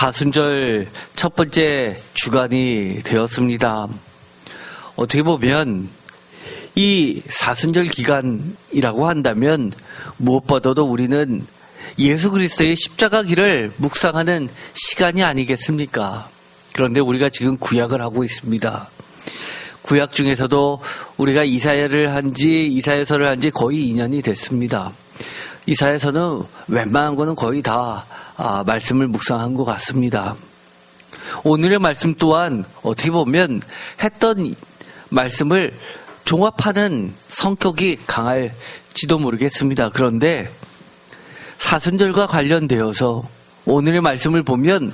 사순절 첫 번째 주간이 되었습니다. 어떻게 보면 이 사순절 기간이라고 한다면 무엇보다도 우리는 예수 그리스도의 십자가 길을 묵상하는 시간이 아니겠습니까? 그런데 우리가 지금 구약을 하고 있습니다. 구약 중에서도 우리가 이사야서를 한 지 거의 2년이 됐습니다. 이사야서는 웬만한 거는 거의 다 말씀을 묵상한 것 같습니다. 오늘의 말씀 또한 어떻게 보면 했던 말씀을 종합하는 성격이 강할지도 모르겠습니다. 그런데 사순절과 관련되어서 오늘의 말씀을 보면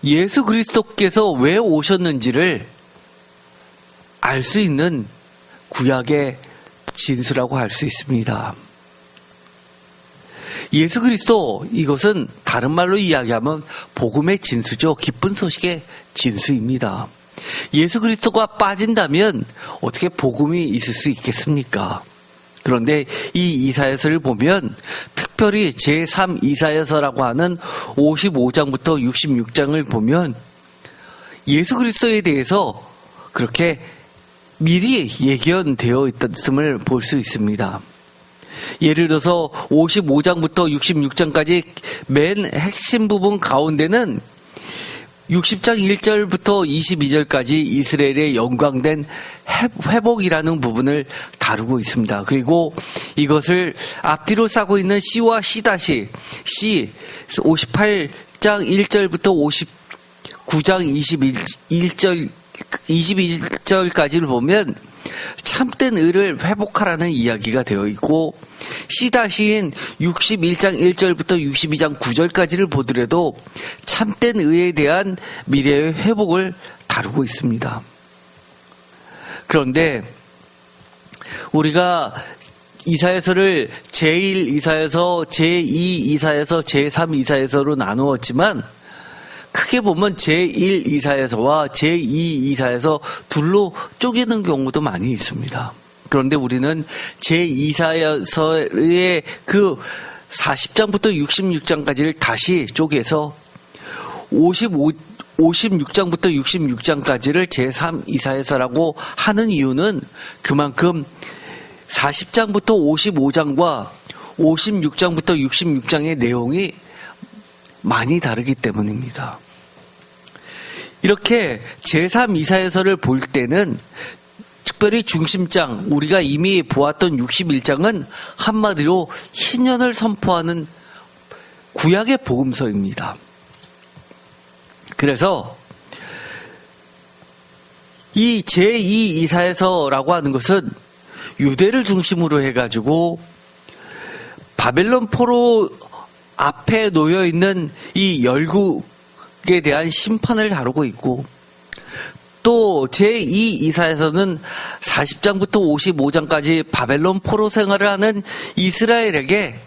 예수 그리스도께서 왜 오셨는지를 알 수 있는 구약의 진수라고 할 수 있습니다. 예수 그리스도, 이것은 다른 말로 이야기하면 복음의 진수죠. 기쁜 소식의 진수입니다. 예수 그리스도가 빠진다면 어떻게 복음이 있을 수 있겠습니까? 그런데 이 이사야서를 보면 특별히 제3 이사야서라고 하는 55장부터 66장을 보면 예수 그리스도에 대해서 그렇게 미리 예견되어 있었음을 볼 수 있습니다. 예를 들어서 55장부터 66장까지 맨 핵심 부분 가운데는 60장 1절부터 22절까지 이스라엘의 영광된 회복이라는 부분을 다루고 있습니다. 그리고 이것을 앞뒤로 싸고 있는 C와 C 58장 1절부터 59장 22절까지를 보면 참된 의를 회복하라는 이야기가 되어 있고, C-인 61장 1절부터 62장 9절까지를 보더라도 참된 의에 대한 미래의 회복을 다루고 있습니다. 그런데 우리가 이사야서를 제1 이사야서, 제2 이사야서, 제3 이사야서로 나누었지만 크게 보면 제1 이사야서와 제2 이사야서 둘로 쪼개는 경우도 많이 있습니다. 그런데 우리는 제2사야서의 그 40장부터 66장까지를 다시 쪼개서 56장부터 66장까지를 제3 이사야서라고 하는 이유는 그만큼 40장부터 55장과 56장부터 66장의 내용이 많이 다르기 때문입니다. 이렇게 제3 이사야서를 볼 때는 특별히 중심장, 우리가 이미 보았던 61장은 한마디로 희년을 선포하는 구약의 복음서입니다. 그래서 이 제2 이사야서라고 하는 것은 유대를 중심으로 해가지고 바벨론 포로 앞에 놓여있는 이 열국에 대한 심판을 다루고 있고, 또 제2 이사야서는 40장부터 55장까지 바벨론 포로 생활을 하는 이스라엘에게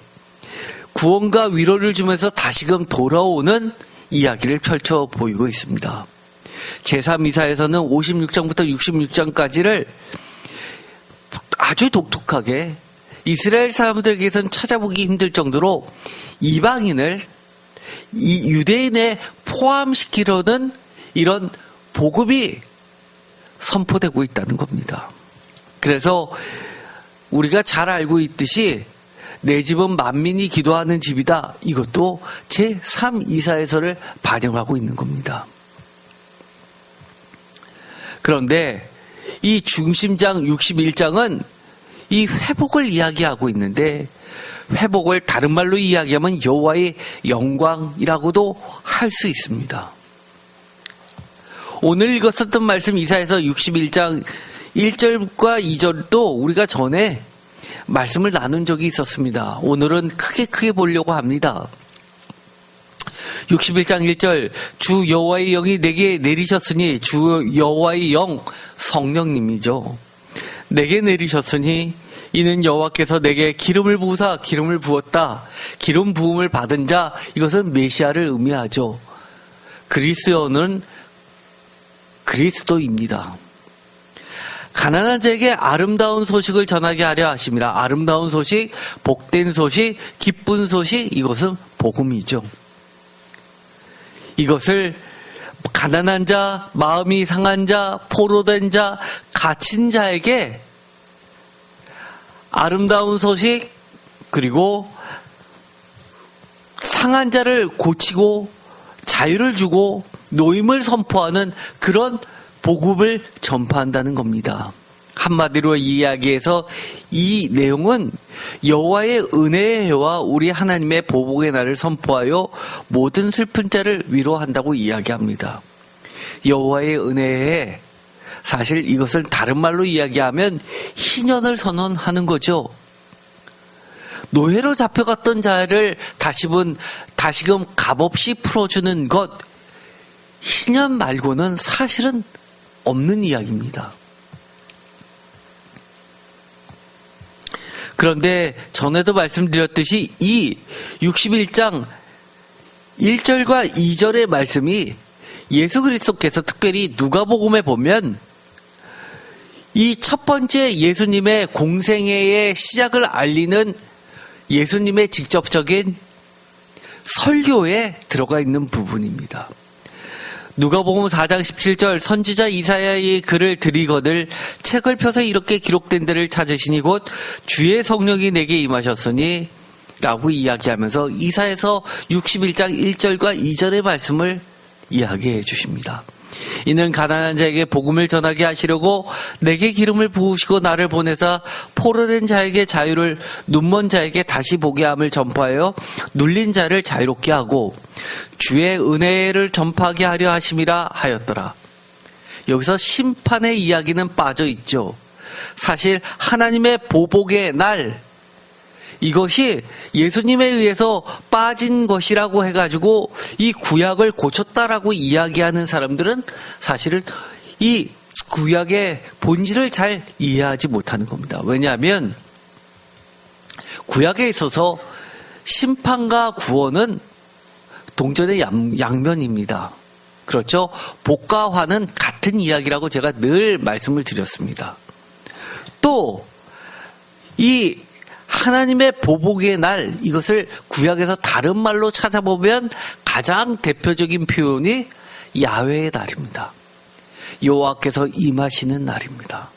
구원과 위로를 주면서 다시금 돌아오는 이야기를 펼쳐 보이고 있습니다. 제3 이사야서는 56장부터 66장까지를 아주 독특하게 이스라엘 사람들에게선 찾아보기 힘들 정도로 이방인을 이 유대인에 포함시키려는 이런 복음이 선포되고 있다는 겁니다. 그래서 우리가 잘 알고 있듯이 내 집은 만민이 기도하는 집이다. 이것도 제3 이사야서를 반영하고 있는 겁니다. 그런데 이 중심장 61장은 이 회복을 이야기하고 있는데, 회복을 다른 말로 이야기하면 여호와의 영광이라고도 할 수 있습니다. 오늘 읽었었던 말씀 이사야서 61장 1절과 2절도 우리가 전에 말씀을 나눈 적이 있었습니다. 오늘은 크게 보려고 합니다. 61장 1절, 주 여호와의 영이 내게 내리셨으니, 주 여호와의 영, 성령님이죠. 내게 내리셨으니 이는 여호와께서 내게 기름을 부으사 기름을 부었다. 기름 부음을 받은 자, 이것은 메시아를 의미하죠. 그리스어는 그리스도입니다. 가난한 자에게 아름다운 소식을 전하게 하려 하심이라. 아름다운 소식, 복된 소식, 기쁜 소식, 이것은 복음이죠. 이것을 가난한 자, 마음이 상한 자, 포로된 자, 갇힌 자에게 아름다운 소식, 그리고 상한 자를 고치고 자유를 주고 노임을 선포하는 그런 복음을 전파한다는 겁니다. 한마디로 이야기해서 이 내용은 여호와의 은혜의 해와 우리 하나님의 보복의 날을 선포하여 모든 슬픈 자를 위로한다고 이야기합니다. 여호와의 은혜의 해, 사실 이것을 다른 말로 이야기하면 희년을 선언하는 거죠. 노예로 잡혀갔던 자를 다시금 값없이 풀어주는 것, 희년 말고는 사실은 없는 이야기입니다. 그런데 전에도 말씀드렸듯이 이 61장 1절과 2절의 말씀이 예수 그리스도께서 특별히 누가복음에 보면 이 첫 번째 예수님의 공생애의 시작을 알리는 예수님의 직접적인 설교에 들어가 있는 부분입니다. 누가복음 4장 17절 선지자 이사야의 글을 들이거늘 책을 펴서 이렇게 기록된 데를 찾으시니 곧 주의 성령이 내게 임하셨으니 라고 이야기하면서 이사야서 61장 1절과 2절의 말씀을 이야기해 주십니다. 이는 가난한 자에게 복음을 전하게 하시려고 내게 기름을 부으시고 나를 보내사 포로된 자에게 자유를, 눈먼 자에게 다시 보게 함을 전파하여 눌린 자를 자유롭게 하고 주의 은혜를 전파하게 하려 하심이라 하였더라. 여기서 심판의 이야기는 빠져 있죠. 사실 하나님의 보복의 날, 이것이 예수님에 의해서 빠진 것이라고 해가지고 이 구약을 고쳤다라고 이야기하는 사람들은 사실은 이 구약의 본질을 잘 이해하지 못하는 겁니다. 왜냐하면 구약에 있어서 심판과 구원은 동전의 양면입니다. 그렇죠? 복과 화는 같은 이야기라고 제가 늘 말씀을 드렸습니다. 또 이 하나님의 보복의 날, 이것을 구약에서 다른 말로 찾아보면 가장 대표적인 표현이 야훼의 날입니다. 여호와께서 임하시는 날입니다.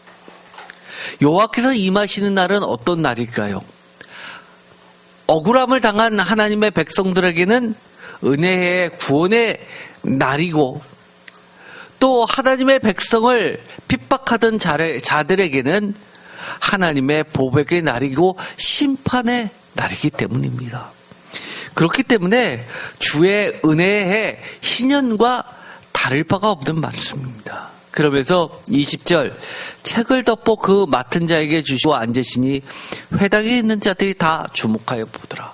여호와께서 임하시는 날은 어떤 날일까요? 억울함을 당한 하나님의 백성들에게는 은혜의 구원의 날이고, 또 하나님의 백성을 핍박하던 자들에게는 하나님의 보복의 날이고 심판의 날이기 때문입니다. 그렇기 때문에 주의 은혜의 희년과 다를 바가 없는 말씀입니다. 그러면서 20절 책을 덮어 그 맡은 자에게 주시고 앉으시니 회당에 있는 자들이 다 주목하여 보더라.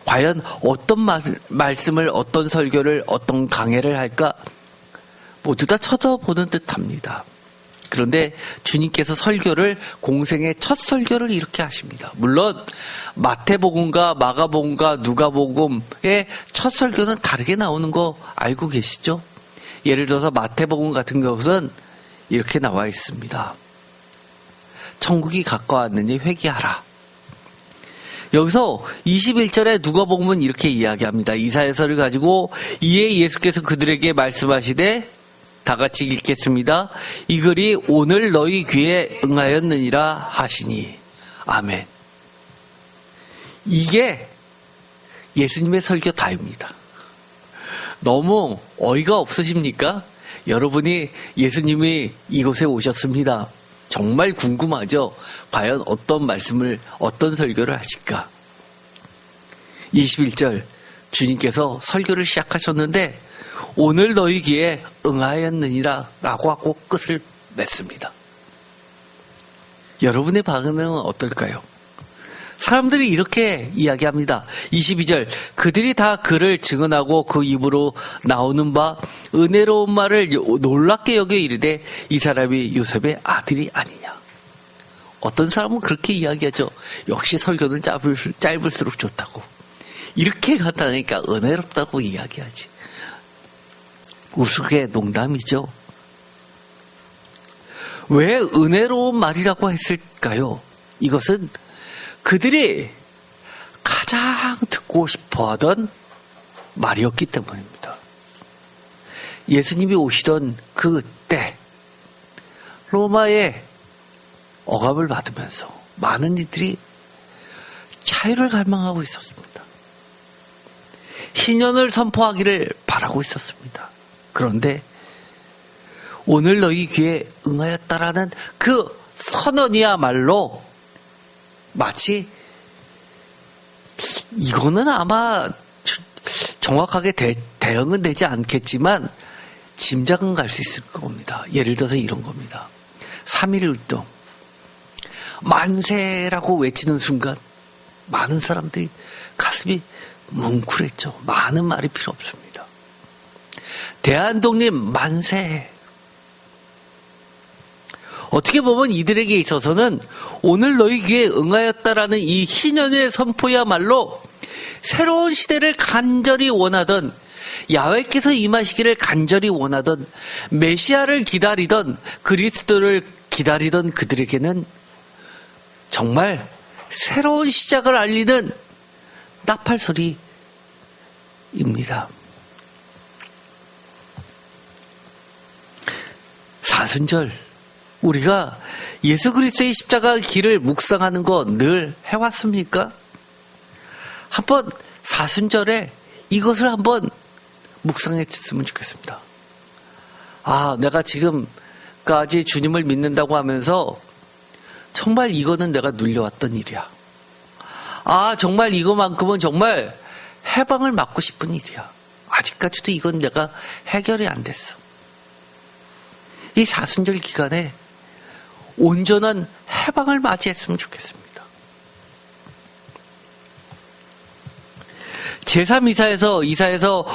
과연 어떤 말씀을, 어떤 설교를, 어떤 강해를 할까? 모두 다 쳐다보는 듯합니다. 그런데 주님께서 설교를, 공생의 첫 설교를 이렇게 하십니다. 물론 마태복음과 마가복음과 누가복음의 첫 설교는 다르게 나오는 거 알고 계시죠? 예를 들어서 마태복음 같은 것은 이렇게 나와 있습니다. 천국이 가까웠느니 회개하라. 여기서 21절에 누가복음은 이렇게 이야기합니다. 이사야서를 가지고 이에 예수께서 그들에게 말씀하시되, 다 같이 읽겠습니다. 이 글이 오늘 너희 귀에 응하였느니라 하시니. 아멘. 이게 예수님의 설교 다입니다. 너무 어이가 없으십니까? 여러분이 예수님이 이곳에 오셨습니다. 정말 궁금하죠? 과연 어떤 말씀을, 어떤 설교를 하실까? 21절 주님께서 설교를 시작하셨는데 오늘 너희 귀에 응하였느니라 라고 하고 끝을 맺습니다. 여러분의 반응은 어떨까요? 사람들이 이렇게 이야기합니다. 22절 그들이 다 그를 증언하고 그 입으로 나오는 바 은혜로운 말을 놀랍게 여겨 이르되 이 사람이 요셉의 아들이 아니냐. 어떤 사람은 그렇게 이야기하죠. 역시 설교는 짧을수록 좋다고. 이렇게 간단하니까 은혜롭다고 이야기하지. 우스개 농담이죠. 왜 은혜로운 말이라고 했을까요? 이것은 그들이 가장 듣고 싶어 하던 말이었기 때문입니다. 예수님이 오시던 그때 로마의 억압을 받으면서 많은 이들이 자유를 갈망하고 있었습니다. 희년을 선포하기를 바라고 있었습니다. 그런데 오늘 너희 귀에 응하였다라는 그 선언이야말로 마치 이거는 아마 정확하게 대응은 되지 않겠지만 짐작은 갈 수 있을 겁니다. 예를 들어서 이런 겁니다. 3.1운동 만세라고 외치는 순간 많은 사람들이 가슴이 뭉클했죠. 많은 말이 필요 없습니다. 대한독립 만세. 어떻게 보면 이들에게 있어서는 오늘 너희 귀에 응하였다라는 이 희년의 선포야말로 새로운 시대를 간절히 원하던, 야훼께서 임하시기를 간절히 원하던, 메시아를 기다리던, 그리스도를 기다리던 그들에게는 정말 새로운 시작을 알리는 나팔 소리입니다. 사순절, 우리가 예수 그리스도의 십자가 길을 묵상하는 거 늘 해왔습니까? 한번 사순절에 이것을 한번 묵상했으면 좋겠습니다. 아, 내가 지금까지 주님을 믿는다고 하면서 정말 이거는 내가 눌려왔던 일이야. 아, 정말 이거만큼은 정말 해방을 맞고 싶은 일이야. 아직까지도 이건 내가 해결이 안 됐어. 이 사순절 기간에 온전한 해방을 맞이했으면 좋겠습니다. 제3이사에서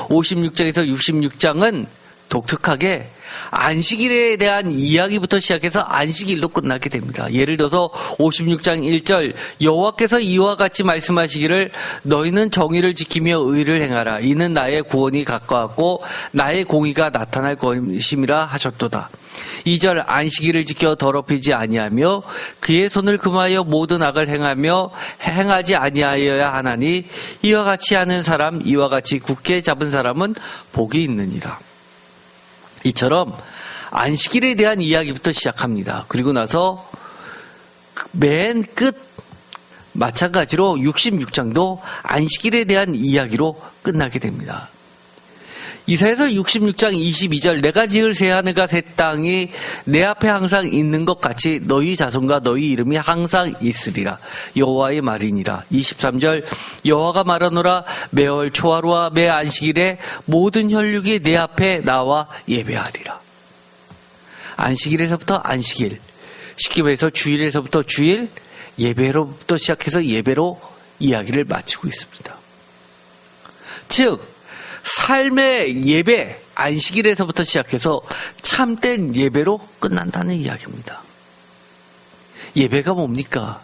56장에서 66장은 독특하게 안식일에 대한 이야기부터 시작해서 안식일로 끝나게 됩니다. 예를 들어서 56장 1절 여호와께서 이와 같이 말씀하시기를 너희는 정의를 지키며 의를 행하라. 이는 나의 구원이 가까웠고 나의 공의가 나타날 것임이라 하셨도다. 2절 안식일을 지켜 더럽히지 아니하며 그의 손을 금하여 모든 악을 행하지 아니하여야 하나니 이와 같이 하는 사람 이와 같이 굳게 잡은 사람은 복이 있느니라. 이처럼 안식일에 대한 이야기부터 시작합니다. 그리고 나서 맨 끝 마찬가지로 66장도 안식일에 대한 이야기로 끝나게 됩니다. 이사야서 66장 22절 내가 지을 새 하늘과 새 땅이 내 앞에 항상 있는 것 같이 너희 자손과 너희 이름이 항상 있으리라. 여호와의 말이니라. 23절 여호와가 말하노라 매월 초하루와 매 안식일에 모든 혈육이 내 앞에 나와 예배하리라. 안식일에서부터 안식일, 쉽게 말해서 주일에서부터 주일, 예배로부터 시작해서 예배로 이야기를 마치고 있습니다. 즉 삶의 예배, 안식일에서부터 시작해서 참된 예배로 끝난다는 이야기입니다. 예배가 뭡니까?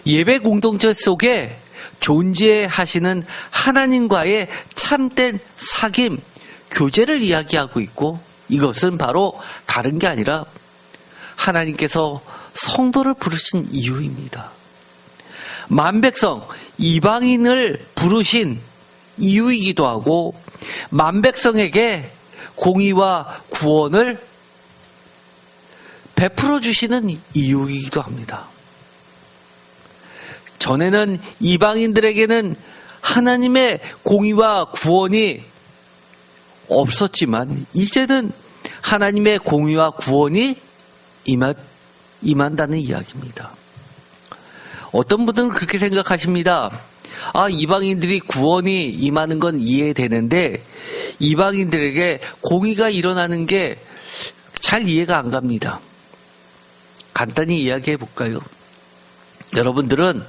예배 공동체 속에 존재하시는 하나님과의 참된 사귐, 교제를 이야기하고 있고 이것은 바로 다른 게 아니라 하나님께서 성도를 부르신 이유입니다. 만백성, 이방인을 부르신 이유이기도 하고 만백성에게 공의와 구원을 베풀어 주시는 이유이기도 합니다. 전에는 이방인들에게는 하나님의 공의와 구원이 없었지만 이제는 하나님의 공의와 구원이 임한다는 이야기입니다. 어떤 분들은 그렇게 생각하십니다. 아, 이방인들이 구원이 임하는 건 이해되는데 이방인들에게 공의가 일어나는 게 잘 이해가 안 갑니다. 간단히 이야기해 볼까요? 여러분들은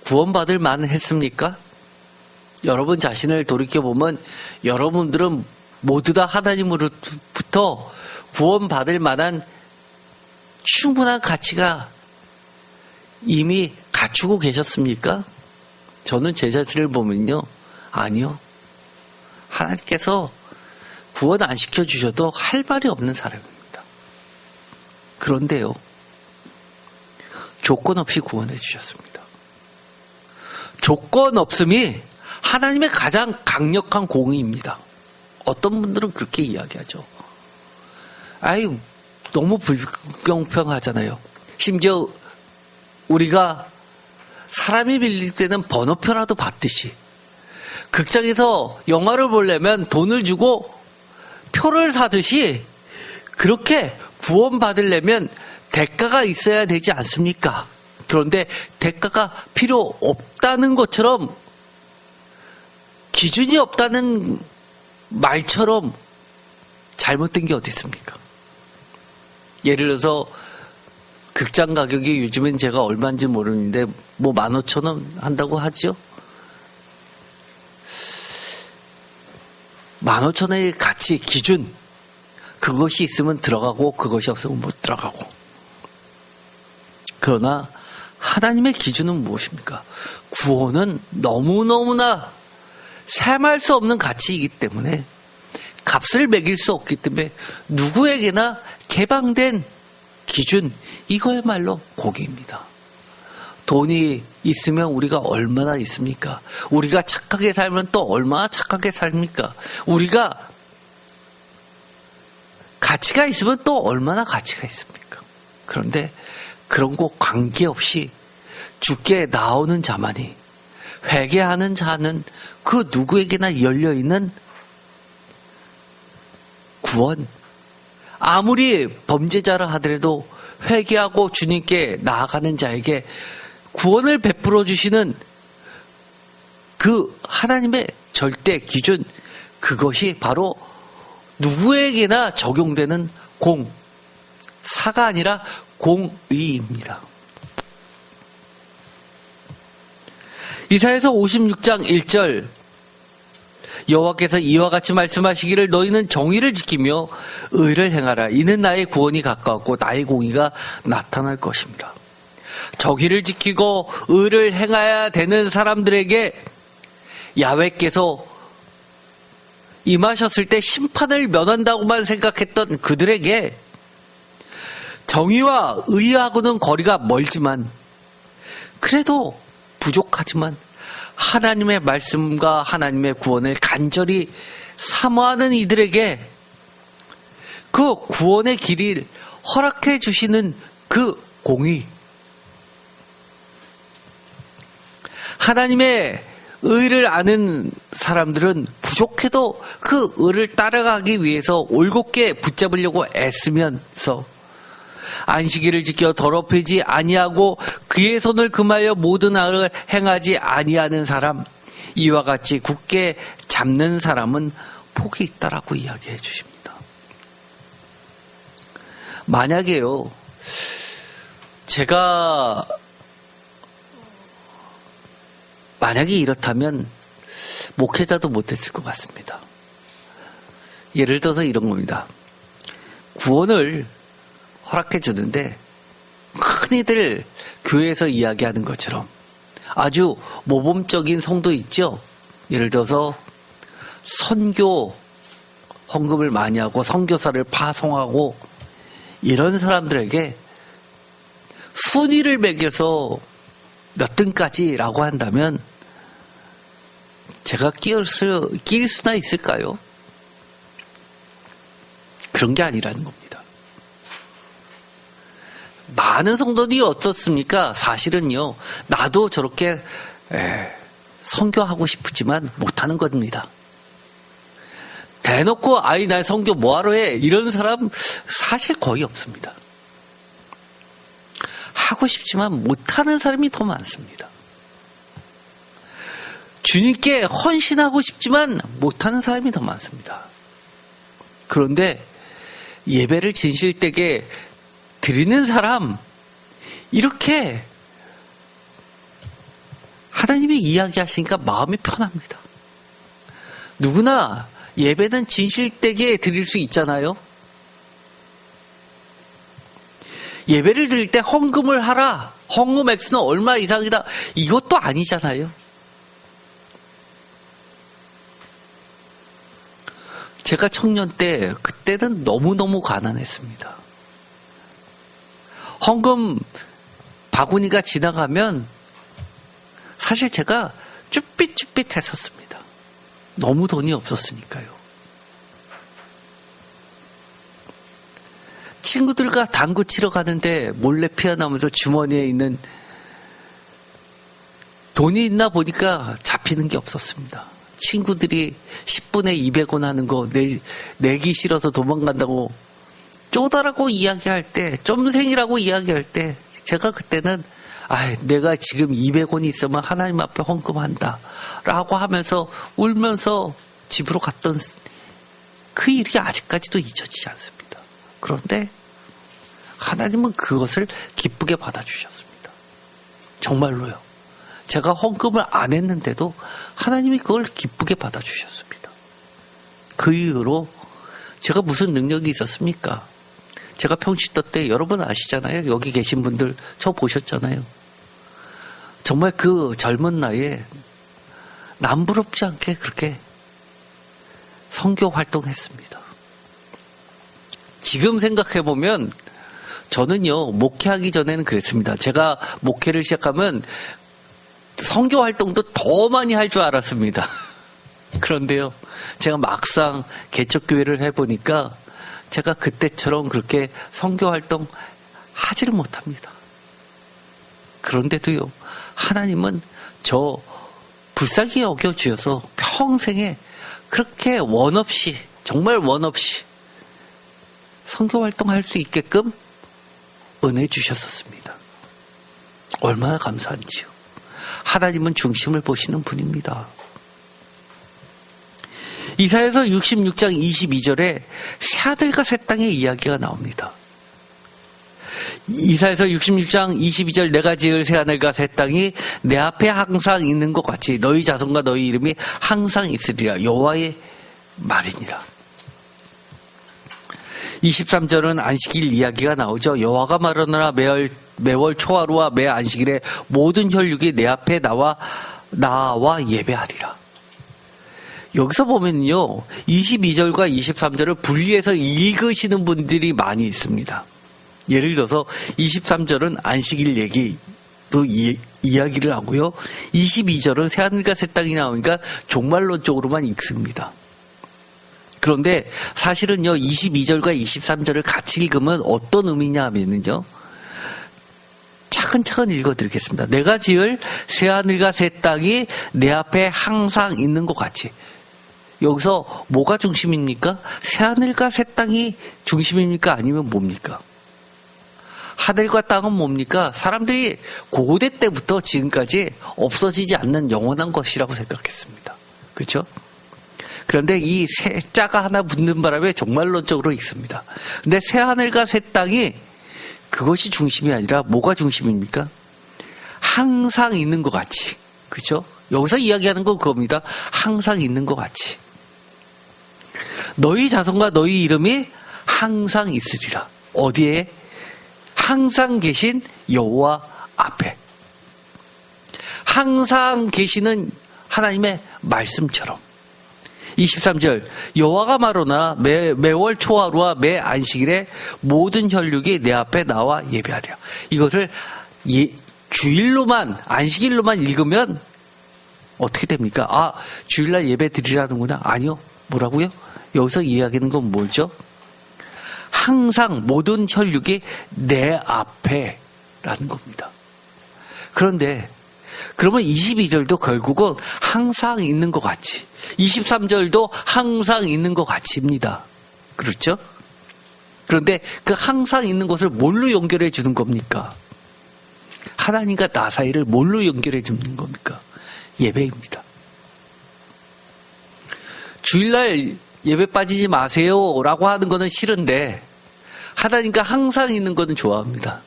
구원받을 만했습니까? 여러분 자신을 돌이켜보면 여러분들은 모두 다 하나님으로부터 구원받을 만한 충분한 가치가 이미 갖추고 계셨습니까? 저는 제 자신을 보면요. 아니요. 하나님께서 구원 안 시켜주셔도 할 말이 없는 사람입니다. 그런데요. 조건 없이 구원해 주셨습니다. 조건 없음이 하나님의 가장 강력한 공의입니다. 어떤 분들은 그렇게 이야기하죠. 아유, 너무 불공평하잖아요. 심지어 우리가 사람이 빌릴 때는 번호표라도 받듯이 극장에서 영화를 보려면 돈을 주고 표를 사듯이 그렇게 구원받으려면 대가가 있어야 되지 않습니까? 그런데 대가가 필요 없다는 것처럼 기준이 없다는 말처럼 잘못된 게 어디 있습니까? 예를 들어서 극장 가격이 요즘엔 제가 얼마인지 모르는데 뭐 15,000원 한다고 하죠? 15,000원의 가치 기준, 그것이 있으면 들어가고 그것이 없으면 못 들어가고. 그러나 하나님의 기준은 무엇입니까? 구원은 너무너무나 셈할 수 없는 가치이기 때문에 값을 매길 수 없기 때문에 누구에게나 개방된 기준, 이거야말로 고기입니다. 돈이 있으면 우리가 얼마나 있습니까? 우리가 착하게 살면 또 얼마나 착하게 삽니까? 우리가 가치가 있으면 또 얼마나 가치가 있습니까? 그런데 그런 거 관계없이 주께 나오는 자만이, 회개하는 자는 그 누구에게나 열려있는 구원, 아무리 범죄자라 하더라도 회개하고 주님께 나아가는 자에게 구원을 베풀어 주시는 그 하나님의 절대 기준, 그것이 바로 누구에게나 적용되는 공사가 아니라 공의입니다. 이사야서 56장 1절, 여호와께서 이와 같이 말씀하시기를 너희는 정의를 지키며 의를 행하라. 이는 나의 구원이 가까웠고 나의 공의가 나타날 것입니다. 정의를 지키고 의를 행해야 되는 사람들에게 야훼께서 임하셨을 때 심판을 면한다고만 생각했던 그들에게 정의와 의하고는 거리가 멀지만 그래도 부족하지만 하나님의 말씀과 하나님의 구원을 간절히 사모하는 이들에게 그 구원의 길을 허락해 주시는 그 공의, 하나님의 의를 아는 사람들은 부족해도 그 의를 따라가기 위해서 올곧게 붙잡으려고 애쓰면서 안식일을 지켜 더럽히지 아니하고 그의 손을 금하여 모든 악을 행하지 아니하는 사람, 이와 같이 굳게 잡는 사람은 복이 있다라고 이야기해 주십니다. 만약에요, 만약에 이렇다면 목회자도 못했을 것 같습니다. 예를 들어서 이런 겁니다. 구원을 허락해 주는데 흔히들 교회에서 이야기하는 것처럼 아주 모범적인 성도 있죠. 예를 들어서 선교 헌금을 많이 하고 선교사를 파송하고 이런 사람들에게 순위를 매겨서 몇 등까지라고 한다면 제가 끼일 수나 있을까요? 그런 게 아니라는 겁니다. 많은 성도들이 어떻습니까? 사실은요, 나도 저렇게 선교하고 싶지만 못하는 겁니다. 대놓고 나 선교 뭐하러 해? 이런 사람 사실 거의 없습니다. 하고 싶지만 못하는 사람이 더 많습니다. 주님께 헌신하고 싶지만 못하는 사람이 더 많습니다. 그런데 예배를 진실되게 드리는 사람, 이렇게 하나님이 이야기하시니까 마음이 편합니다. 누구나 예배는 진실되게 드릴 수 있잖아요. 예배를 드릴 때 헌금을 하라, 헌금 액수는 얼마 이상이다, 이것도 아니잖아요. 제가 청년 때 그때는 너무너무 가난했습니다. 헌금 바구니가 지나가면 사실 제가 쭈삣쭈삣 했었습니다. 너무 돈이 없었으니까요. 친구들과 당구 치러 가는데 몰래 피어나면서 주머니에 있는 돈이 있나 보니까 잡히는 게 없었습니다. 친구들이 10분에 200원 하는 거 내기 싫어서 도망간다고 쪼다라고 이야기할 때, 점생이라고 이야기할 때 제가 그때는 내가 지금 200원이 있으면 하나님 앞에 헌금한다 라고 하면서 울면서 집으로 갔던 그 일이 아직까지도 잊혀지지 않습니다. 그런데 하나님은 그것을 기쁘게 받아주셨습니다. 정말로요. 제가 헌금을 안 했는데도 하나님이 그걸 기쁘게 받아주셨습니다. 그 이후로 제가 무슨 능력이 있었습니까? 제가 평시도 때 여러분 아시잖아요. 여기 계신 분들 저 보셨잖아요. 정말 그 젊은 나이에 남부럽지 않게 그렇게 선교 활동했습니다. 지금 생각해보면 저는요, 목회하기 전에는 그랬습니다. 제가 목회를 시작하면 선교 활동도 더 많이 할 줄 알았습니다. 그런데요, 제가 막상 개척교회를 해보니까 제가 그때처럼 그렇게 선교 활동 하지를 못합니다. 그런데도요, 하나님은 저 불쌍히 여겨주셔서 평생에 그렇게 원 없이, 정말 원 없이 선교 활동할 수 있게끔 은혜 주셨었습니다. 얼마나 감사한지요. 하나님은 중심을 보시는 분입니다. 이사야서 66장 22절에 새하늘과 새 땅의 이야기가 나옵니다. 이사야서 66장 22절 내가 지을 새하늘과 새 땅이 내 앞에 항상 있는 것 같이 너희 자손과 너희 이름이 항상 있으리라. 여호와의 말이니라. 23절은 안식일 이야기가 나오죠. 여호와가 말하노라 매월 초하루와 매 안식일에 모든 혈육이 내 앞에 나와 예배하리라. 여기서 보면요, 22절과 23절을 분리해서 읽으시는 분들이 많이 있습니다. 예를 들어서 23절은 안식일 얘기로 이야기를 하고요, 22절은 새하늘과 새 땅이 나오니까 종말론적으로만 읽습니다. 그런데 사실은요, 22절과 23절을 같이 읽으면 어떤 의미냐 하면요, 차근차근 읽어드리겠습니다. 내가 지을 새하늘과 새 땅이 내 앞에 항상 있는 것 같이. 여기서 뭐가 중심입니까? 새하늘과 새 땅이 중심입니까? 아니면 뭡니까? 하늘과 땅은 뭡니까? 사람들이 고대 때부터 지금까지 없어지지 않는 영원한 것이라고 생각했습니다. 그렇죠? 그런데 이 새 자가 하나 붙는 바람에 종말론적으로 읽습니다. 근데 새하늘과 새 땅이 그것이 중심이 아니라 뭐가 중심입니까? 항상 있는 것 같이. 그렇죠? 여기서 이야기하는 건 그겁니다. 항상 있는 것 같이. 너희 자손과 너희 이름이 항상 있으리라. 어디에? 항상 계신 여호와 앞에. 항상 계시는 하나님의 말씀처럼. 23절 여호와가 말하노라 매월 초하루와 매 안식일에 모든 혈육이 내 앞에 나와 예배하리라. 이것을 주일로만 안식일로만 읽으면 어떻게 됩니까? 주일날 예배 드리라는구나. 아니요. 뭐라고요? 여기서 이야기하는 건 뭐죠? 항상 모든 혈육이 내 앞에 라는 겁니다. 그런데 그러면 22절도 결국은 항상 있는 것 같이, 23절도 항상 있는 것 같이입니다. 그렇죠? 그런데 그 항상 있는 것을 뭘로 연결해 주는 겁니까? 하나님과 나 사이를 뭘로 연결해 주는 겁니까? 예배입니다. 주일날 예배 빠지지 마세요 라고 하는 거는 싫은데 하나님과 항상 있는 거는 좋아합니다.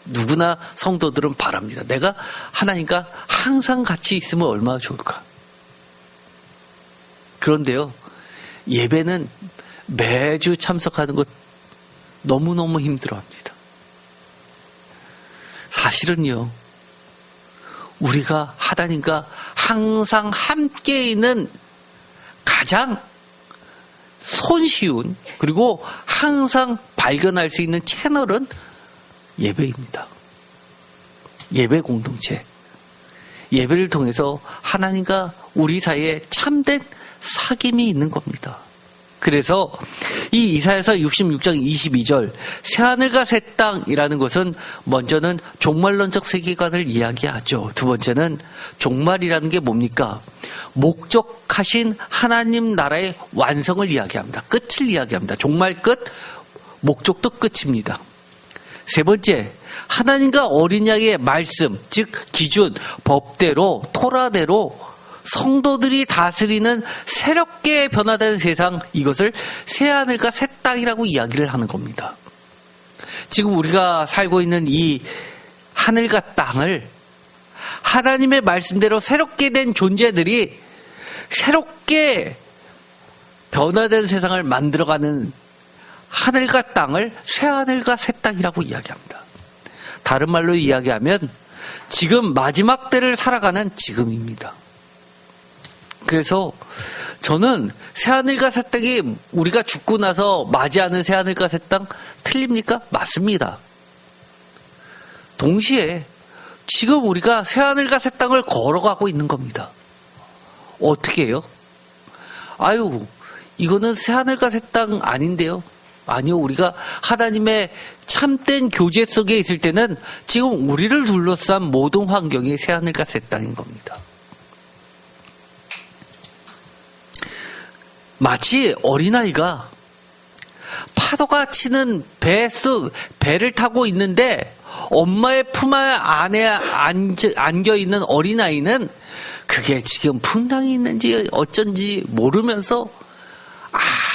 누구나 성도들은 바랍니다. 내가 하나님과 항상 같이 있으면 얼마나 좋을까. 그런데요, 예배는 매주 참석하는 것 너무너무 힘들어합니다. 사실은요, 우리가 하나님과 항상 함께 있는 가장 손쉬운, 그리고 항상 발견할 수 있는 채널은 예배입니다. 예배 공동체. 예배를 통해서 하나님과 우리 사이에 참된 사귐이 있는 겁니다. 그래서 이 이사야서 66장 22절 새하늘과 새 땅이라는 것은 먼저는 종말론적 세계관을 이야기하죠. 두 번째는 종말이라는 게 뭡니까? 목적하신 하나님 나라의 완성을 이야기합니다. 끝을 이야기합니다. 종말 끝, 목적도 끝입니다. 세 번째, 하나님과 어린 양의 말씀, 즉 기준, 법대로, 토라대로 성도들이 다스리는 새롭게 변화되는 세상, 이것을 새하늘과 새 땅이라고 이야기를 하는 겁니다. 지금 우리가 살고 있는 이 하늘과 땅을 하나님의 말씀대로 새롭게 된 존재들이 새롭게 변화된 세상을 만들어가는 하늘과 땅을 새하늘과 새 땅이라고 이야기합니다. 다른 말로 이야기하면 지금 마지막 때를 살아가는 지금입니다. 그래서 저는 새하늘과 새 땅이 우리가 죽고 나서 맞이하는 새하늘과 새 땅 틀립니까? 맞습니다. 동시에 지금 우리가 새하늘과 새 땅을 걸어가고 있는 겁니다. 어떻게 해요? 아유, 이거는 새하늘과 새 땅 아닌데요? 아니요, 우리가 하나님의 참된 교제 속에 있을 때는 지금 우리를 둘러싼 모든 환경이 새하늘과 새 땅인 겁니다. 마치 어린아이가 파도가 치는 배를 타고 있는데 엄마의 품 안에 안겨있는 어린아이는 그게 지금 풍랑이 있는지 어쩐지 모르면서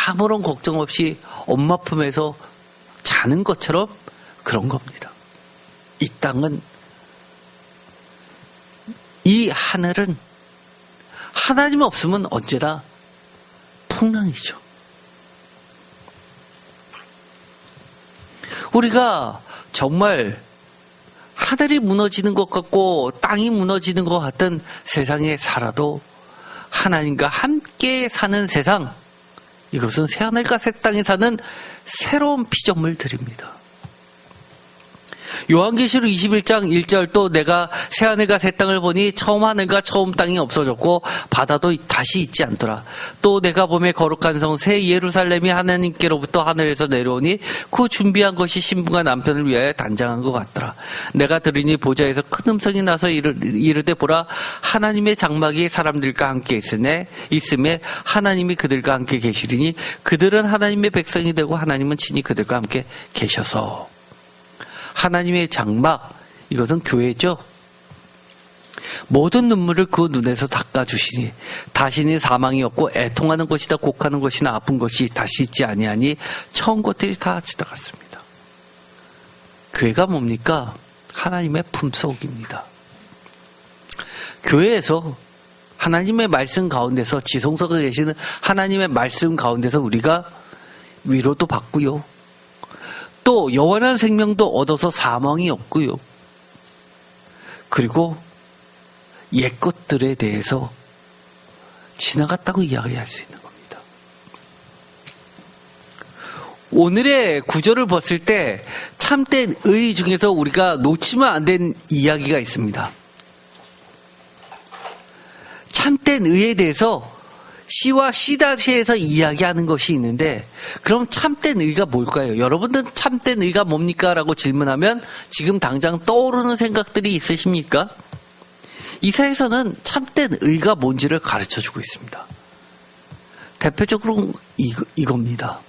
아무런 걱정 없이 엄마 품에서 자는 것처럼 그런 겁니다. 이 땅은, 이 하늘은 하나님 없으면 언제나 풍랑이죠. 우리가 정말 하늘이 무너지는 것 같고 땅이 무너지는 것 같은 세상에 살아도 하나님과 함께 사는 세상, 이것은 새하늘과 새 땅에 사는 새로운 피조물들입니다. 요한계시록 21장 1절 또 내가 새하늘과 새 땅을 보니 처음 하늘과 처음 땅이 없어졌고 바다도 다시 있지 않더라. 또 내가 보매 거룩한 성 새 예루살렘이 하나님께로부터 하늘에서 내려오니 그 준비한 것이 신부가 남편을 위하여 단장한 것 같더라. 내가 들으니 보좌에서 큰 음성이 나서 이르되 보라, 하나님의 장막이 사람들과 함께 있음에 하나님이 그들과 함께 계시리니 그들은 하나님의 백성이 되고 하나님은 친히 그들과 함께 계셔서. 하나님의 장막, 이것은 교회죠. 모든 눈물을 그 눈에서 닦아주시니 다시는 사망이 없고 애통하는 것이다 곡하는 것이나 아픈 것이 다시 있지 아니하니 처음 것들이 다 지나갔습니다. 교회가 뭡니까? 하나님의 품속입니다. 교회에서 하나님의 말씀 가운데서, 지성소가 계시는 하나님의 말씀 가운데서 우리가 위로도 받고요, 또 영원한 생명도 얻어서 사망이 없고요, 그리고 옛 것들에 대해서 지나갔다고 이야기할 수 있는 겁니다. 오늘의 구절을 봤을 때 참된 의 중에서 우리가 놓치면 안 되는 이야기가 있습니다. 참된 의에 대해서 C와 C-에서 이야기하는 것이 있는데, 그럼 참된 의가 뭘까요? 여러분들은 참된 의가 뭡니까? 라고 질문하면 지금 당장 떠오르는 생각들이 있으십니까? 이사야서는 참된 의가 뭔지를 가르쳐주고 있습니다. 대표적으로 이겁니다.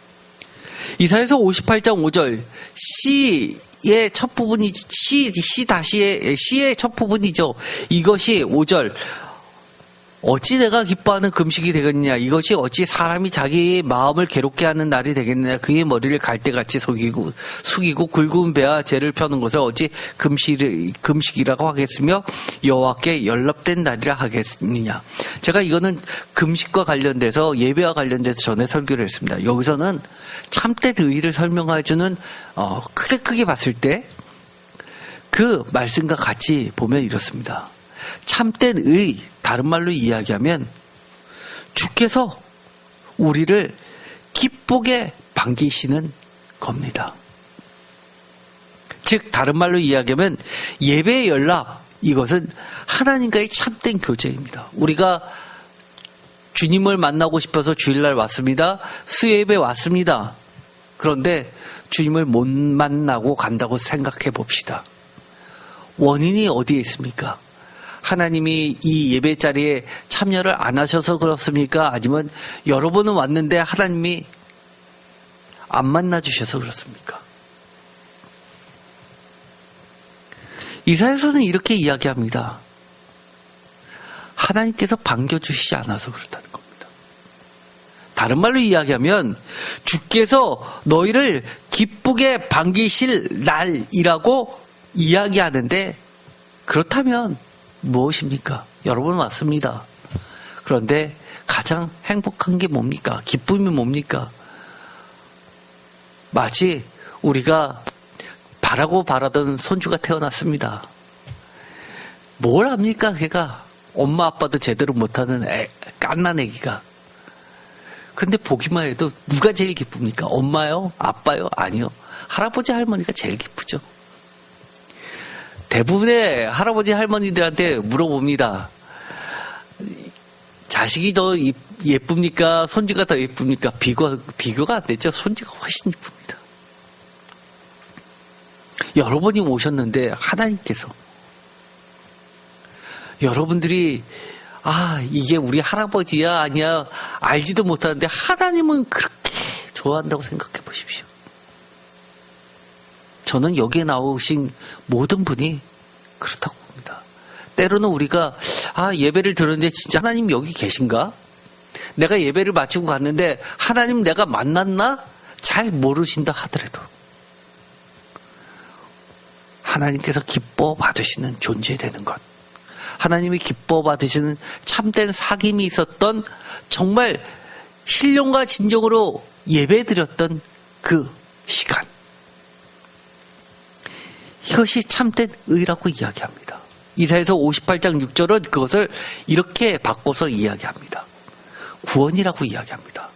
이사야서 58장 5절 C의 첫 부분이 C의 첫 부분이죠. 이것이 5절 어찌 내가 기뻐하는 금식이 되겠느냐, 이것이 어찌 사람이 자기 마음을 괴롭게 하는 날이 되겠느냐, 그의 머리를 갈대같이 숙이고 굵은 배와 재를 펴는 것을 어찌 금식이라고 하겠으며 여호와께 연락된 날이라 하겠느냐. 제가 이거는 금식과 관련돼서, 예배와 관련돼서 전에 설교를 했습니다. 여기서는 참된 의의를 설명해주는 크게 봤을 때 그 말씀과 같이 보면 이렇습니다. 참된 의, 다른 말로 이야기하면 주께서 우리를 기쁘게 반기시는 겁니다. 즉 다른 말로 이야기하면 예배의 연락, 이것은 하나님과의 참된 교제입니다. 우리가 주님을 만나고 싶어서 주일날 왔습니다. 수예배 왔습니다. 그런데 주님을 못 만나고 간다고 생각해 봅시다. 원인이 어디에 있습니까? 하나님이 이 예배 자리에 참여를 안 하셔서 그렇습니까? 아니면 여러분은 왔는데 하나님이 안 만나 주셔서 그렇습니까? 이사야서는 이렇게 이야기합니다. 하나님께서 반겨주시지 않아서 그렇다는 겁니다. 다른 말로 이야기하면 주께서 너희를 기쁘게 반기실 날이라고 이야기하는데, 그렇다면 무엇입니까? 여러분 맞습니다. 그런데 가장 행복한 게 뭡니까? 기쁨이 뭡니까? 마치 우리가 바라던 손주가 태어났습니다. 뭘 합니까? 걔가 엄마 아빠도 제대로 못하는 깐난 애기가. 근데 보기만 해도 누가 제일 기쁩니까? 엄마요? 아빠요? 아니요. 할아버지 할머니가 제일 기쁘죠. 대부분의 할아버지 할머니들한테 물어봅니다. 자식이 더 예쁩니까? 손주가 더 예쁩니까? 비교가 안 되죠. 손주가 훨씬 예쁩니다. 여러분이 오셨는데 하나님께서, 여러분들이 이게 우리 할아버지야 아니야 알지도 못하는데 하나님은 그렇게 좋아한다고 생각해 보십시오. 저는 여기에 나오신 모든 분이 그렇다고 봅니다. 때로는 우리가 예배를 들었는데 진짜 하나님 여기 계신가? 내가 예배를 마치고 갔는데 하나님 내가 만났나? 잘 모르신다 하더라도 하나님께서 기뻐 받으시는 존재 되는 것, 하나님이 기뻐 받으시는 참된 사귐이 있었던, 정말 신령과 진정으로 예배드렸던 그 시간, 이것이 참된 의라고 이야기합니다. 이사야서 58장 6절은 그것을 이렇게 바꿔서 이야기합니다. 구원이라고 이야기합니다.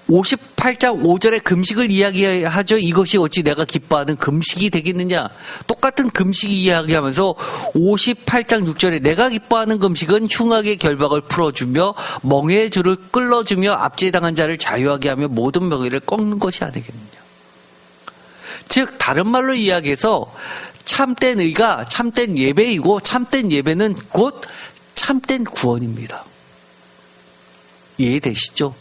58장 5절에 금식을 이야기하죠. 이것이 어찌 내가 기뻐하는 금식이 되겠느냐. 똑같은 금식 이야기하면서 58장 6절에 내가 기뻐하는 금식은 흉악의 결박을 풀어주며 멍에의 줄을 끌어주며 압제당한 자를 자유하게 하며 모든 명예를 꺾는 것이 아니겠느냐. 즉 다른 말로 이야기해서 참된 의가 참된 예배이고, 참된 예배는 곧 참된 구원입니다. 이해되시죠?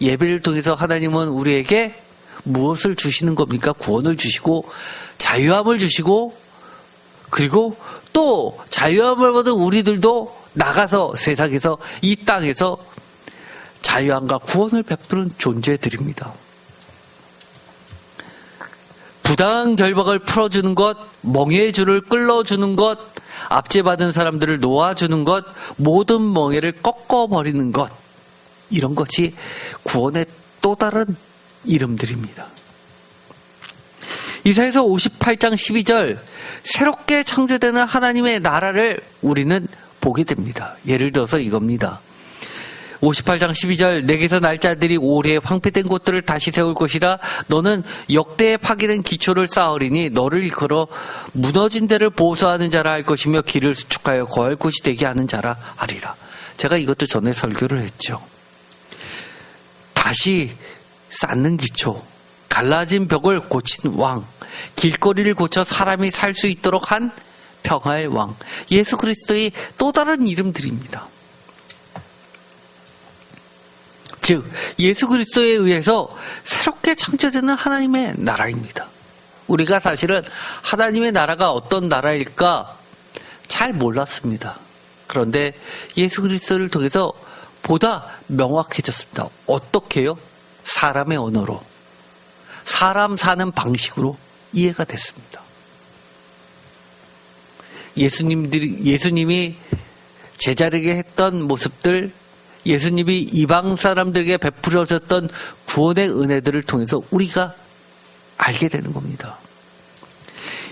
예배를 통해서 하나님은 우리에게 무엇을 주시는 겁니까? 구원을 주시고 자유함을 주시고, 그리고 또 자유함을 받은 우리들도 나가서 세상에서, 이 땅에서 자유함과 구원을 베푸는 존재들입니다. 부당한 결박을 풀어주는 것, 멍에의 줄을 끌어주는 것, 압제받은 사람들을 놓아주는 것, 모든 멍에를 꺾어버리는 것, 이런 것이 구원의 또 다른 이름들입니다. 이사야서 58장 12절, 새롭게 창조되는 하나님의 나라를 우리는 보게 됩니다. 예를 들어서 이겁니다. 58장 12절, 내게서 날 자들이 오래 황폐된 곳들을 다시 세울 것이라. 너는 역대에 파괴된 기초를 쌓으리니 너를 일컬어 무너진 데를 보수하는 자라 할 것이며 길을 수축하여 거할 곳이 되게 하는 자라 하리라. 제가 이것도 전에 설교를 했죠. 다시 쌓는 기초, 갈라진 벽을 고친 왕, 길거리를 고쳐 사람이 살 수 있도록 한 평화의 왕, 예수 그리스도의 또 다른 이름들입니다. 즉 예수 그리스도에 의해서 새롭게 창조되는 하나님의 나라입니다. 우리가 사실은 하나님의 나라가 어떤 나라일까 잘 몰랐습니다. 그런데 예수 그리스도를 통해서 보다 명확해졌습니다. 어떻게요? 사람의 언어로, 사람 사는 방식으로 이해가 됐습니다. 예수님이 제자에게 했던 모습들, 예수님이 이방 사람들에게 베풀어졌던 구원의 은혜들을 통해서 우리가 알게 되는 겁니다.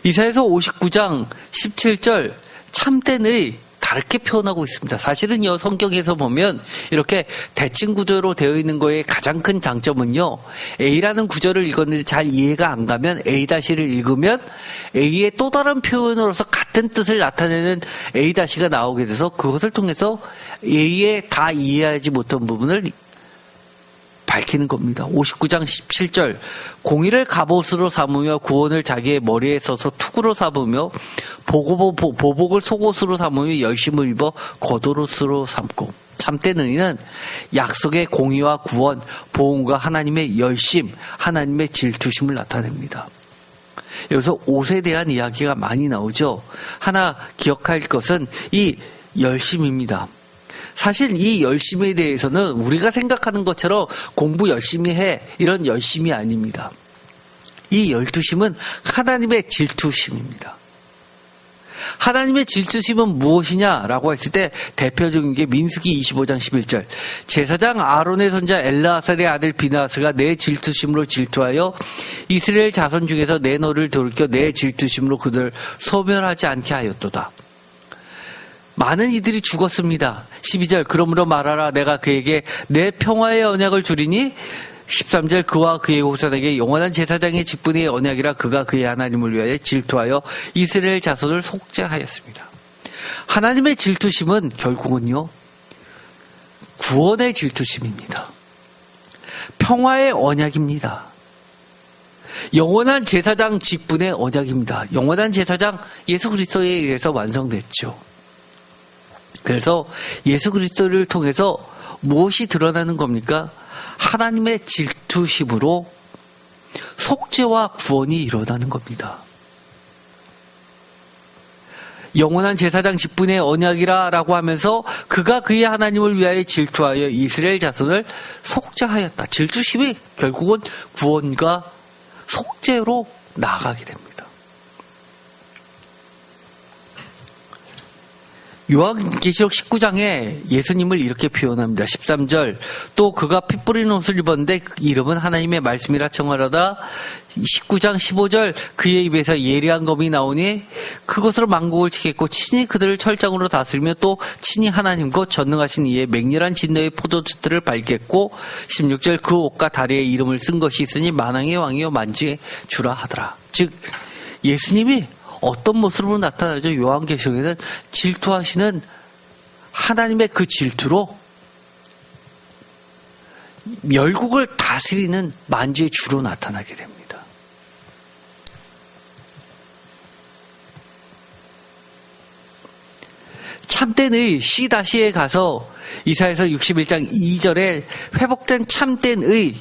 이사야서 59장 17절, 참된 의, 다르게 표현하고 있습니다. 사실은요, 성경에서 보면 이렇게 대칭 구조로 되어 있는 거의 가장 큰 장점은요, A라는 구절을 읽었는데 잘 이해가 안 가면 A-를 읽으면 A의 또 다른 표현으로서 같은 뜻을 나타내는 A-가 나오게 돼서 그것을 통해서 A의 다 이해하지 못한 부분을 밝히는 겁니다. 59장 17절 공의를 갑옷으로 삼으며 구원을 자기의 머리에 써서 투구로 삼으며 보복을 속옷으로 삼으며 열심을 입어 겉옷으로 삼고 참된 의는 약속의 공의와 구원, 보응과 하나님의 열심, 하나님의 질투심을 나타냅니다. 여기서 옷에 대한 이야기가 많이 나오죠. 하나 기억할 것은 이 열심입니다. 사실 이 열심에 대해서는 우리가 생각하는 것처럼 공부 열심히 해 이런 열심이 아닙니다. 이 열두심은 하나님의 질투심입니다. 하나님의 질투심은 무엇이냐라고 했을 때 대표적인 게 민수기 25장 11절 제사장 아론의 손자 엘르아살의 아들 비나스가 내 질투심으로 질투하여 이스라엘 자손 중에서 내 너를 돌이켜 내 질투심으로 그들 소멸하지 않게 하였도다. 많은 이들이 죽었습니다. 12절 그러므로 말하라 내가 그에게 내 평화의 언약을 주리니 13절 그와 그의 후손에게 영원한 제사장의 직분의 언약이라 그가 그의 하나님을 위하여 질투하여 이스라엘 자손을 속죄하였습니다. 하나님의 질투심은 결국은요 구원의 질투심입니다. 평화의 언약입니다. 영원한 제사장 직분의 언약입니다. 영원한 제사장 예수 그리스도에 의해서 완성됐죠. 그래서 예수 그리스도를 통해서 무엇이 드러나는 겁니까? 하나님의 질투심으로 속죄와 구원이 일어나는 겁니다. 영원한 제사장 직분의 언약이라 라고 하면서 그가 그의 하나님을 위하여 질투하여 이스라엘 자손을 속죄하였다. 질투심이 결국은 구원과 속죄로 나아가게 됩니다. 요한계시록 19장에 예수님을 이렇게 표현합니다. 13절 또 그가 피 뿌리는 옷을 입었는데 그 이름은 하나님의 말씀이라 청하려다. 19장 15절 그의 입에서 예리한 검이 나오니 그것으로 만국을 치겠고 친히 그들을 철장으로 다스리며 또 친히 하나님과 전능하신 이의 맹렬한 진노의 포도주들을 밟겠고 16절 그 옷과 다리에 이름을 쓴 것이 있으니 만왕의 왕이요 만주의 주라 하더라. 즉 예수님이 어떤 모습으로 나타나죠? 요한계시록에는 질투하시는 하나님의 그 질투로 열국을 다스리는 만주의 주로 나타나게 됩니다. 참된 의 C-에 가서 이사야서 61장 2절에 회복된 참된 의,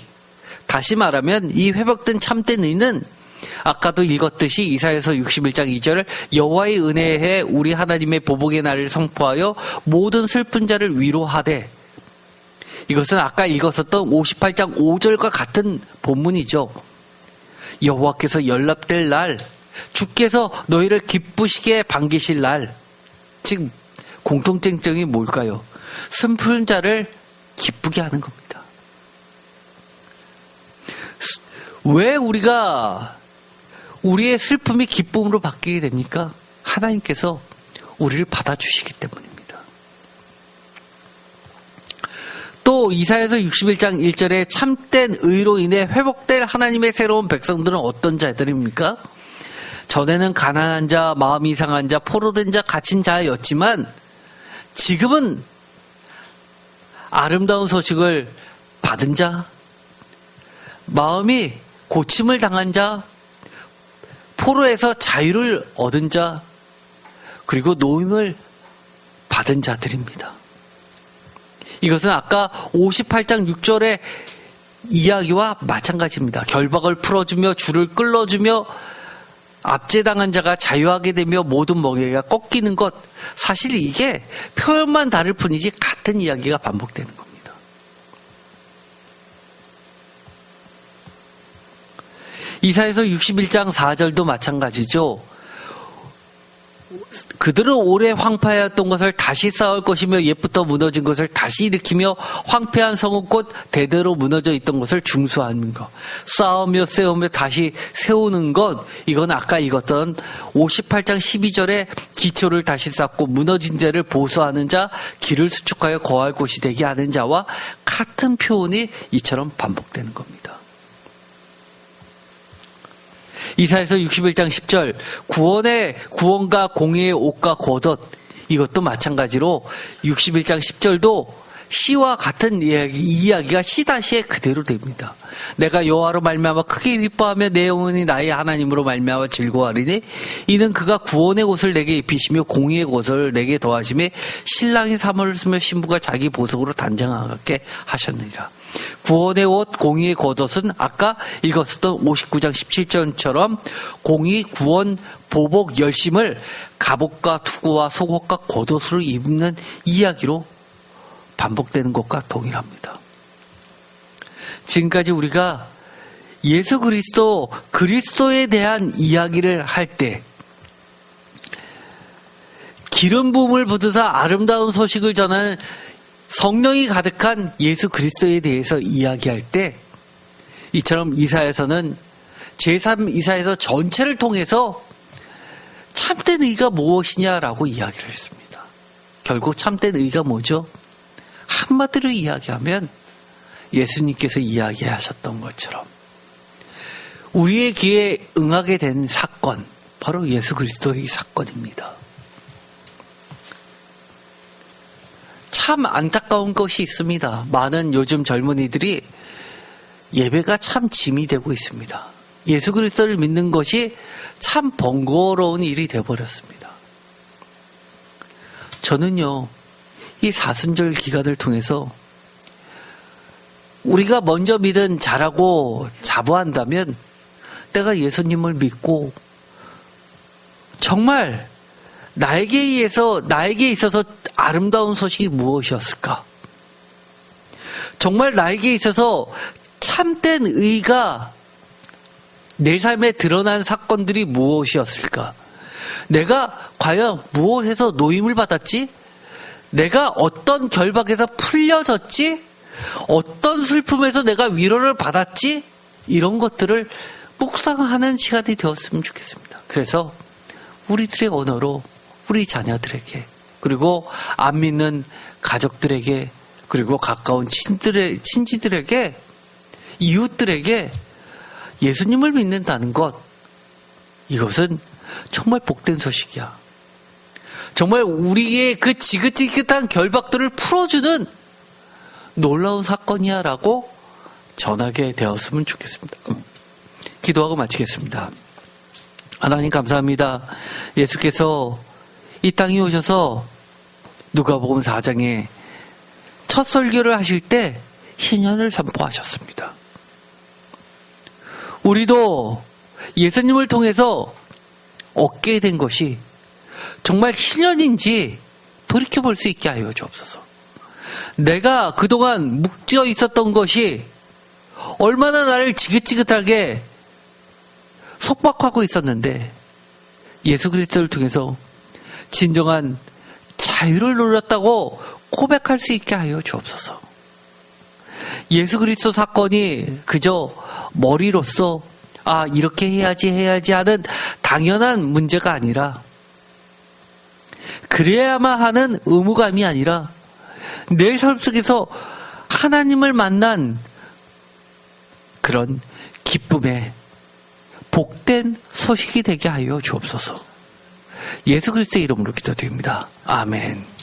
다시 말하면 이 회복된 참된 의는 아까도 읽었듯이 이사야서 61장 2절 여호와의 은혜에 우리 하나님의 보복의 날을 선포하여 모든 슬픈 자를 위로하되, 이것은 아까 읽었었던 58장 5절과 같은 본문이죠. 여호와께서 연락될 날, 주께서 너희를 기쁘시게 반기실 날. 즉 공통점이 뭘까요? 슬픈 자를 기쁘게 하는 겁니다. 왜 우리의 슬픔이 기쁨으로 바뀌게 됩니까? 하나님께서 우리를 받아주시기 때문입니다. 또 이사야서 61장 1절에 참된 의로 인해 회복될 하나님의 새로운 백성들은 어떤 자들입니까? 전에는 가난한 자, 마음이 상한 자, 포로된 자, 갇힌 자였지만 지금은 아름다운 소식을 받은 자, 마음이 고침을 당한 자, 포로에서 자유를 얻은 자, 그리고 노임을 받은 자들입니다. 이것은 아까 58장 6절의 이야기와 마찬가지입니다. 결박을 풀어주며 줄을 끌어주며 압제당한 자가 자유하게 되며 모든 멍에가 꺾이는 것, 사실 이게 표현만 다를 뿐이지 같은 이야기가 반복되는 겁니다. 이사야서 61장 4절도 마찬가지죠. 그들은 오래 황폐하였던 것을 다시 쌓을 것이며 옛부터 무너진 것을 다시 일으키며 황폐한 성은 곧 대대로 무너져 있던 것을 중수하는 것. 쌓으며 세우며 다시 세우는 것. 이건 아까 읽었던 58장 12절에 기초를 다시 쌓고 무너진 데를 보수하는 자, 길을 수축하여 거할 곳이 되게 하는 자와 같은 표현이 이처럼 반복되는 겁니다. 이사야서 61장 10절 구원과 공의의 옷과 겉옷, 이것도 마찬가지로 61장 10절도 시와 같은 이야기가 시다시에 그대로 됩니다. 내가 여호와로 말미암아 크게 기뻐하며 내 영혼이 나의 하나님으로 말미암아 즐거워하리니 이는 그가 구원의 옷을 내게 입히시며 공의의 옷을 내게 더하시며 신랑이 사모를 쓰며 신부가 자기 보석으로 단장하게 하셨느니라. 구원의 옷, 공의의 겉옷은 아까 읽었었던 59장 17절처럼 공의, 구원, 보복, 열심을 갑옷과 투구와 속옷과 겉옷으로 입는 이야기로 반복되는 것과 동일합니다. 지금까지 우리가 예수 그리스도에 대한 이야기를 할 때 기름 부음을 받으사 아름다운 소식을 전하는 성령이 가득한 예수 그리스도에 대해서 이야기할 때 이처럼 이사야서는 제3이사야서 전체를 통해서 참된 의가 무엇이냐라고 이야기를 했습니다. 결국 참된 의가 뭐죠? 한마디로 이야기하면 예수님께서 이야기하셨던 것처럼 우리의 귀에 응하게 된 사건, 바로 예수 그리스도의 사건입니다. 참 안타까운 것이 있습니다. 많은 요즘 젊은이들이 예배가 참 짐이 되고 있습니다. 예수 그리스도를 믿는 것이 참 번거로운 일이 되어버렸습니다. 저는요, 이 사순절 기간을 통해서 우리가 먼저 믿은 자라고 자부한다면 내가 예수님을 믿고 정말 나에게 있어서 아름다운 소식이 무엇이었을까? 정말 나에게 있어서 참된 의가 내 삶에 드러난 사건들이 무엇이었을까? 내가 과연 무엇에서 노임을 받았지? 내가 어떤 결박에서 풀려졌지? 어떤 슬픔에서 내가 위로를 받았지? 이런 것들을 묵상하는 시간이 되었으면 좋겠습니다. 그래서 우리들의 언어로 우리 자녀들에게, 그리고 안 믿는 가족들에게, 그리고 가까운 친지들에게, 이웃들에게 예수님을 믿는다는 것, 이것은 정말 복된 소식이야. 정말 우리의 그 지긋지긋한 결박들을 풀어주는 놀라운 사건이야 라고 전하게 되었으면 좋겠습니다. 기도하고 마치겠습니다. 하나님 감사합니다. 예수께서 이 땅에 오셔서 누가복음 4장에 첫 설교를 하실 때 희년을 선포하셨습니다. 우리도 예수님을 통해서 얻게 된 것이 정말 희년인지 돌이켜볼 수 있게 하여 주옵소서. 내가 그동안 묶여 있었던 것이 얼마나 나를 지긋지긋하게 속박하고 있었는데 예수 그리스도를 통해서 진정한 자유를 누렸다고 고백할 수 있게 하여 주옵소서. 예수 그리스도 사건이 그저 머리로서 이렇게 해야지 하는 당연한 문제가 아니라, 그래야만 하는 의무감이 아니라 내 삶 속에서 하나님을 만난 그런 기쁨의 복된 소식이 되게 하여 주옵소서. 예수 그리스도의 이름으로 기도드립니다. 아멘.